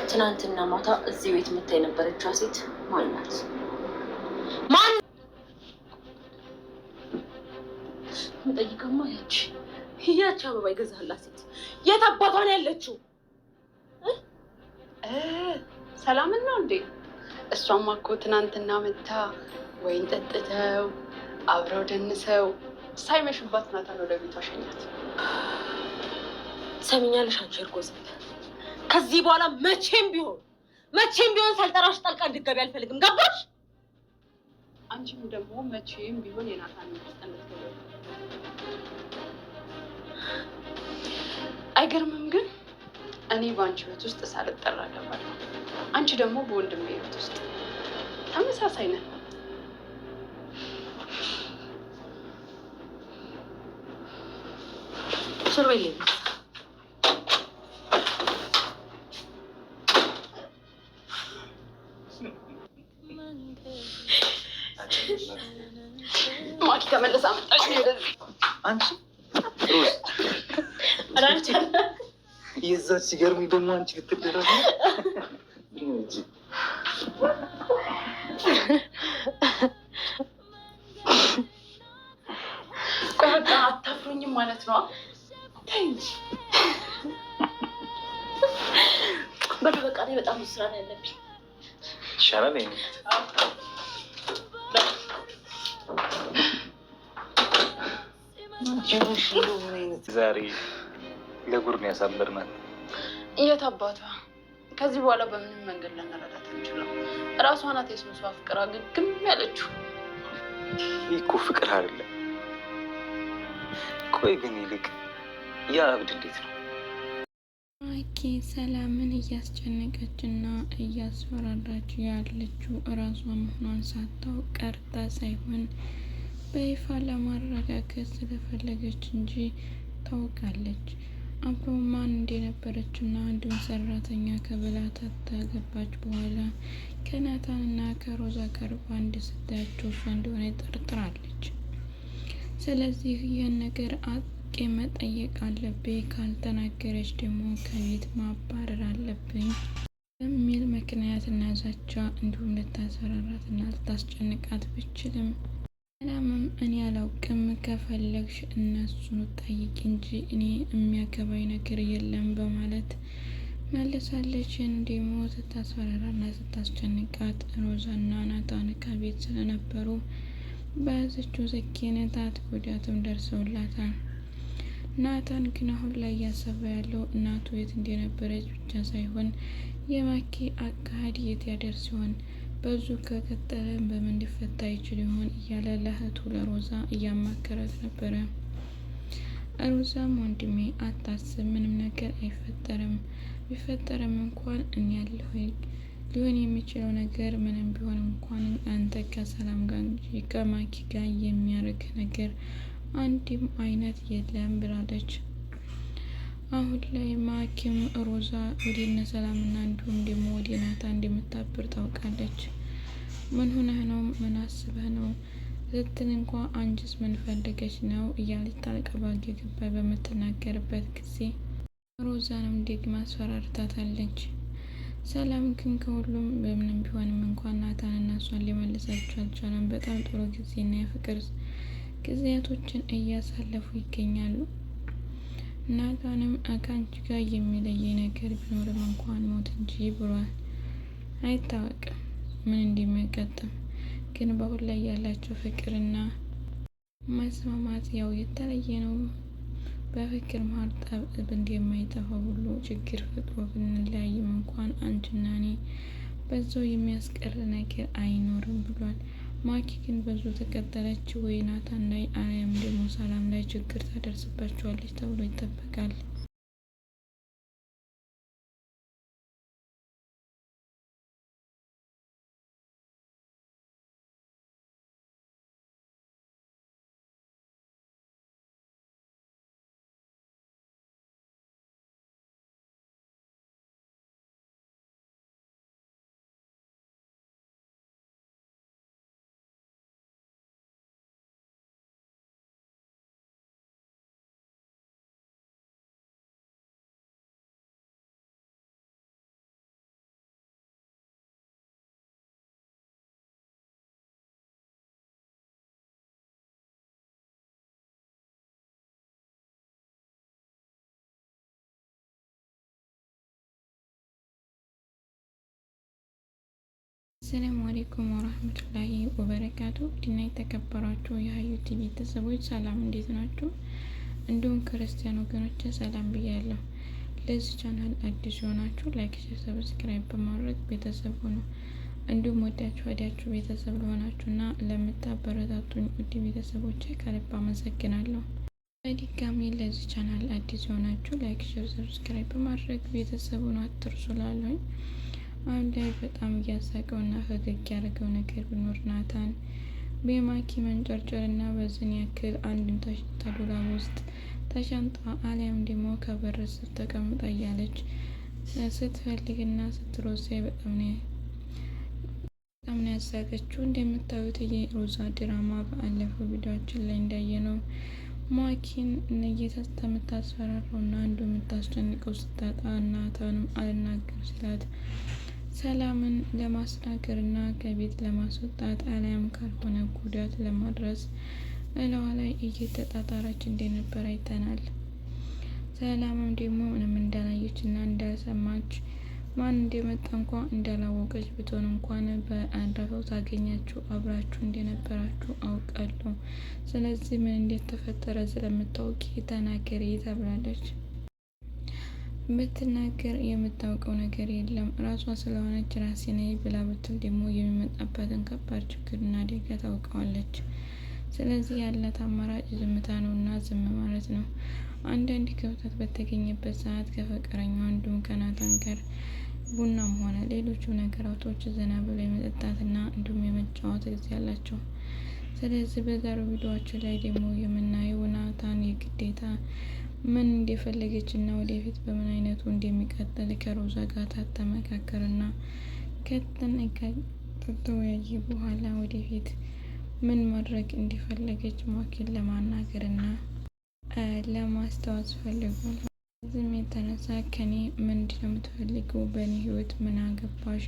ትናንትና ማታ እዚህ ቤት መታ የነበረችው ሴት ማን ናት? ማን መጠይቀማ ያቺ አበባ ይገዛላት ሴት የት አባቷ ነው ያለችው? ሰላምን ነው እንዴ? እሷማ እኮ ትናንትና መታ ወይን ጠጥተው አብረው ደንሰው ሳይመሽባት ናታን ወደ ቤቷ ሸኛት። ሰሚኛለሽ አንቺ እርጎዝ፣ ከዚህ በኋላ መቼም ቢሆን ሳልጠራሽ ጣልቃ እንድትገቢ አልፈልግም። ገባሽ? አንቺም ደግሞ መቼም ቢሆን የናታን መስጠነት ገበያ አይገርምም? ግን እኔ በአንቺ ቤት ውስጥ ሳልጠራ ገባለሁ፣ አንቺ ደግሞ በወንድሜ ቤት ውስጥ ተመሳሳይ ነን። ሰርቤልኝ ማኪ ተመለሳ መጣች። አንቺ ሮዝ አራንቺ የዛች ሲገርም ደግሞ አንቺ ልትደረግ እንጂ ቆይ በቃ አታፍሩኝም ማለት ነው? ተይ እንጂ በቃ እኔ በጣም ስራ ነው ያለብኝ። ይሻላል። ዛሬ ለጉር ነው ያሳበርናል። የት አባቷ? ከዚህ በኋላ በምንም መንገድ ልንረዳት አንችልም። እራሷ ናት የስመሷ ፍቅር ግግም ያለችው። ይህ እኮ ፍቅር አይደለም። ቆይ ግን ይልቅ ያ እብድ እንዴት ነው? ማኪ ሰላምን እያስጨነቀችና እያስፈራራች ያለችው እራሷ መሆኗን ሳታውቅ ቀርታ ሳይሆን በይፋ ለማረጋገጥ ስለፈለገች እንጂ ታውቃለች። አብሮ ማን እንደነበረችና አንዱን ሰራተኛ ከብላታ ታገባች በኋላ ከናታንና ከሮዛ ጋር በአንድ ስታያቸው እሷ እንደሆነ ጠርጥራለች። ስለዚህ ይህን ነገር አጥቄ መጠየቅ አለብኝ፣ ካልተናገረች ደግሞ ከቤት ማባረር አለብኝ በሚል ምክንያትና ዛቻ እንዲሁም ልታሰራራትና ልታስጨንቃት ብችልም ሰላምም እኔ አላውቅም፣ ከፈለግሽ እነሱን ጠይቂ እንጂ እኔ የሚያገባኝ ነገር የለም በማለት መልሳለች። ደግሞ ስታስፈራራና ስታስጨንቃት ሮዛና ናታን ከቤት ስለነበሩ በያዘችው ሰኪነታት ጉዳትም ደርሰውላታል። ናታን ግን አሁን ላይ እያሰበ ያለው እናቱ የት እንደነበረች ብቻ ሳይሆን የማኪ አካሄድ የት ያደርስ ሲሆን በዙ ከቀጠለ በምን ሊፈታ ይችል ይሆን እያለ ለእህቱ ለሮዛ እያማከራት ነበረ። ሮዛም ወንድሜ አታስብ፣ ምንም ነገር አይፈጠርም፣ ቢፈጠርም እንኳን እኔ ያለሁኝ፣ ሊሆን የሚችለው ነገር ምንም ቢሆን እንኳን አንተ ከሰላም ጋር እንጂ ከማኪ ጋር የሚያደርግ ነገር አንድም አይነት የለም ብላለች። አሁን ላይ ማኪም ሮዛ ወደ እነ ሰላምና እንዲሁም ደግሞ ወደ ናታን እንደምታብር ታውቃለች። ምን ሆነህ ነው? ምን አስበህ ነው ስትል እንኳ አንቺስ ምን ፈልገች ነው እያለች ታልቀባጌ ገባይ በምትናገርበት ጊዜ ሮዛንም ደግማ አስፈራርታታለች። ሰላም ግን ከሁሉም በምንም ቢሆንም እንኳን ናታንና እሷን ሊመልሳቸው አልቻለም። በጣም ጥሩ ጊዜና የፍቅር ጊዜያቶችን እያሳለፉ ይገኛሉ። ናታንም ከአንቺ ጋር የሚለየኝ ነገር ቢኖርም እንኳን ሞት እንጂ ብሏል። አይታወቅም ምን እንደሚያጋጥም፣ ግን በአሁን ላይ ያላቸው ፍቅርና መስማማት ያው የተለየ ነው። በፍቅር መሀል ጠብ እንደማይጠፋ ሁሉ ችግር ፈጥሮ ብንለያይም እንኳን አንቺና እኔ በዛው የሚያስቀር ነገር አይኖርም ብሏል። ማኪ ግን በዙ ተቀጠለች ወይ ናታን ላይ አሊያም ደግሞ ሰላም ላይ ችግር ታደርስባቸዋለች ተብሎ ይጠበቃል። አሰላሙ አለይኩም ወራህመቱላሂ ወበረካቱ። ድና የተከበራችሁ የሀዩቲ ቤተሰቦች ሰላም፣ እንዴት ናችሁ? እንዲሁም ክርስቲያን ወገኖች ሰላም ብያለሁ። ለዚህ ቻናል አዲስ የሆናችሁ ላይክ፣ ሼር፣ ሰብስክራይብ በማድረግ ቤተሰብ ሆኑ። እንዲሁም ወዳችሁ ቤተሰብ ለሆናችሁና ለምታበረታቱኝ ውድ ቤተሰቦች ከልብ አመሰግናለሁ። በድጋሚ ለዚህ ቻናል አዲስ የሆናችሁ ላይክ፣ ሼር፣ ሰብስክራይብ በማድረግ ቤተሰቡን አትርሱ ላለሁኝ። አሁን ላይ በጣም እያሳቀውና ፈገግ ያደረገው ነገር ቢኖር ናታን በማኪ መንጨርጨር እና በዝን ያክል አንድም ተዱላ ውስጥ ተሻንጣ አሊያም ደግሞ ከበር ስር ተቀምጣ እያለች ስትፈልግና ስትሮሴ በጣም ነው ያሳቀችው። እንደምታዩት የሮዛ ድራማ በአለፈው ቪዲዮችን ላይ እንዳየነው ማኪን እየተምታስፈራረው እና አንዱ የምታስጨንቀው ስታጣ ናታንም አልናገር ስላት ሰላምን ለማስናገር እና ከቤት ለማስወጣት አሊያም ካልሆነ ጉዳት ለማድረስ እለዋ ላይ እየተጣጣረች እንደነበር አይተናል። ሰላምም ደግሞ ምንም እንዳላየች እና እንዳልሰማች ማን እንደመጣ እንኳ እንዳላወቀች ብትሆን እንኳን በአንዳፈው ታገኛችሁ አብራችሁ እንደነበራችሁ አውቃለሁ። ስለዚህ ምን እንደተፈጠረ ስለምታውቂ ተናገሪ ተብላለች። ብትናገር የምታውቀው ነገር የለም ራሷ ስለሆነች ራሴ ነኝ ብላ ብትል ደግሞ የሚመጣበትን ከባድ ችግርና አደጋ ታውቀዋለች። ስለዚህ ያላት አማራጭ ዝምታ ነው እና ዝም ማለት ነው። አንዳንድ ክፍተት በተገኘበት ሰዓት ከፍቅረኛው እንዲሁም ከናታን ጋር ቡናም ሆነ ሌሎቹ ነገራቶች ዘና ብሎ የመጠጣትና እንዲሁም የመጫወት ጊዜ ያላቸው። ስለዚህ በዛሬው ቪዲዮአችን ላይ ደግሞ የምናየው ናታን የግዴታ ምን እንደፈለገች እና ወደፊት በምን አይነቱ እንደሚቀጥል ከሮዛ ጋር ተመካከረና ከተወያየ በኋላ ወደፊት ምን ማድረግ እንደፈለገች ማኪን ለማናገር እና ለማስታወስ ፈልጓል። ዝም የተነሳ ከኔ ምንድነው የምትፈልገው? በእኔ ህይወት ምን አገባሽ?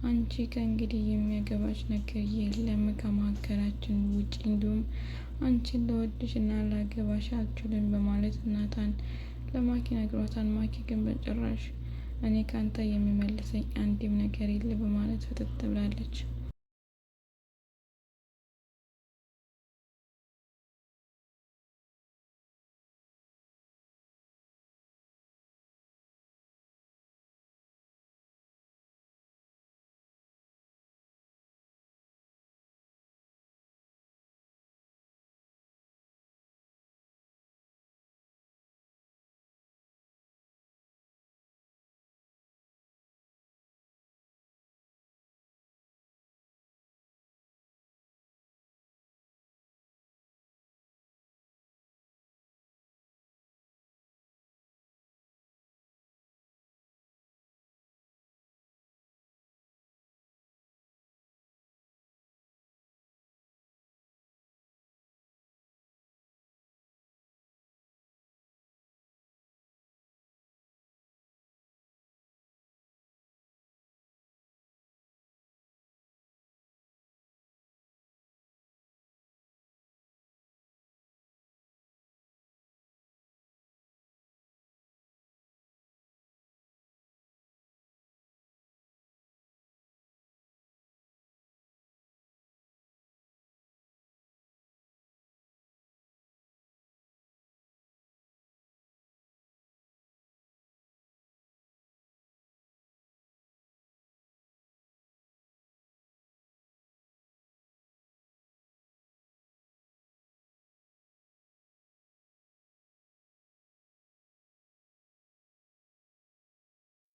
አንቺ ከእንግዲህ የሚያገባሽ ነገር የለም ከመካከላችን ውጭ፣ እንዲሁም አንቺን ለወድሽ እና ላገባሽ አልችልም በማለት ናታን ለማኪ ነግሯታል። ማኪ ግን በጭራሽ እኔ ካንተ የሚመልሰኝ አንድም ነገር የለ በማለት ፍጥጥ ብላለች።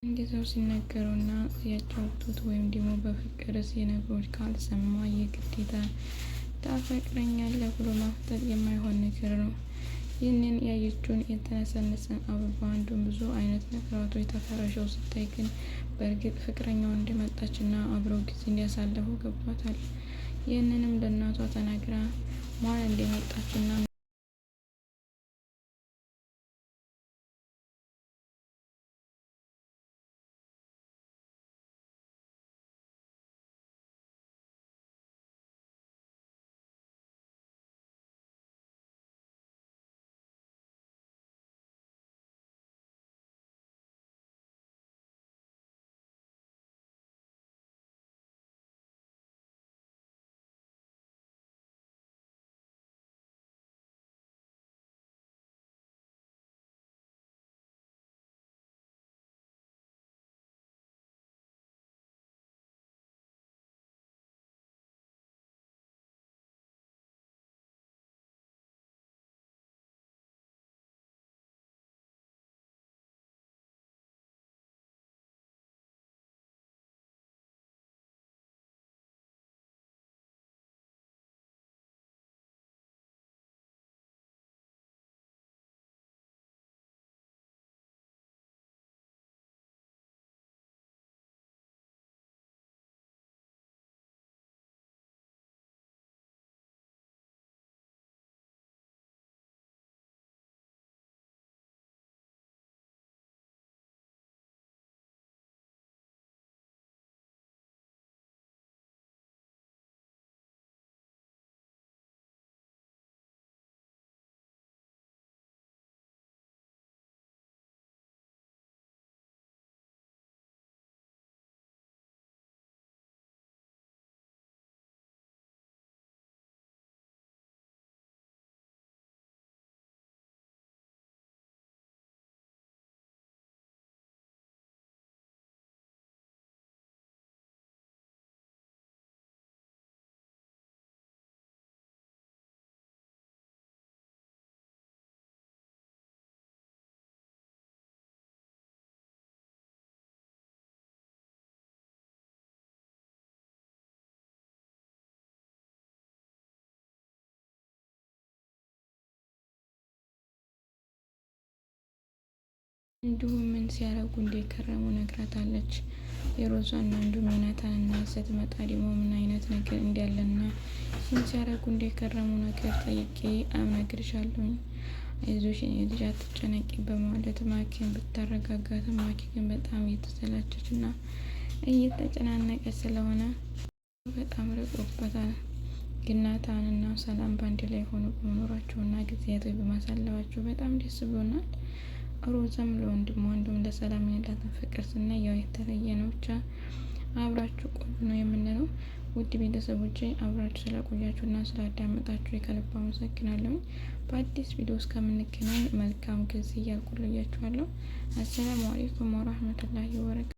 እንደዛው ሲነገሩና ሲያጫውቱት ወይም ደግሞ በፍቅር ሲነግሮች ካልሰማ የግዴታ ታፈቅረኛለህ ብሎ ማፍጠጥ የማይሆን ነገር ነው። ይህንን ያየችውን የተነሰነሰን አበባ እንዲሁም ብዙ አይነት ነገራቶች ተፈረሸው ስታይ ግን በእርግጥ ፍቅረኛው እንደመጣችና አብረው ጊዜ እንዲያሳለፉ ገባታል። ይህንንም ለእናቷ ተናግራ ማን እንደመጣችና እንዲሁም ምን ሲያደርጉ እንደከረሙ ነግራታለች። የሮዛና እንዲሁም የናታንና ስትመጣ ደግሞ ምን አይነት ነገር እንዳለና ምን ሲያደርጉ እንደከረሙ ነገር ጠይቄ አነግርሻለሁኝ። አይዞሽ የኔ ልጅ አትጨነቂ በማለት ማኪን ብታረጋጋትም ማኪ ግን በጣም እየተሰላቸች እና እየተጨናነቀች ስለሆነ በጣም ርቆበታል። ግን ናታንና ሰላም በአንድ ላይ ሆኖ በመኖራቸውና ጊዜያቶች በማሳለፋቸው በጣም ደስ ብሎናል። ሮዛም ለወንድሟ እንዲሁም ለሰላም ያላትን ፍቅር ስናይ ያው የተለየ ነው። ብቻ አብራችሁ ቆዩ ነው የምንለው። ውድ ቤተሰቦቼ አብራችሁ ስለቆያችሁና ስላዳመጣችሁ ከልብ አመሰግናለሁ። በአዲስ ቪዲዮ እስከምንገናኝ መልካም ጊዜ እያልኩ ልያችኋለሁ። አሰላሙ አለይኩም ወራህመቱላሂ ወበረካቱ።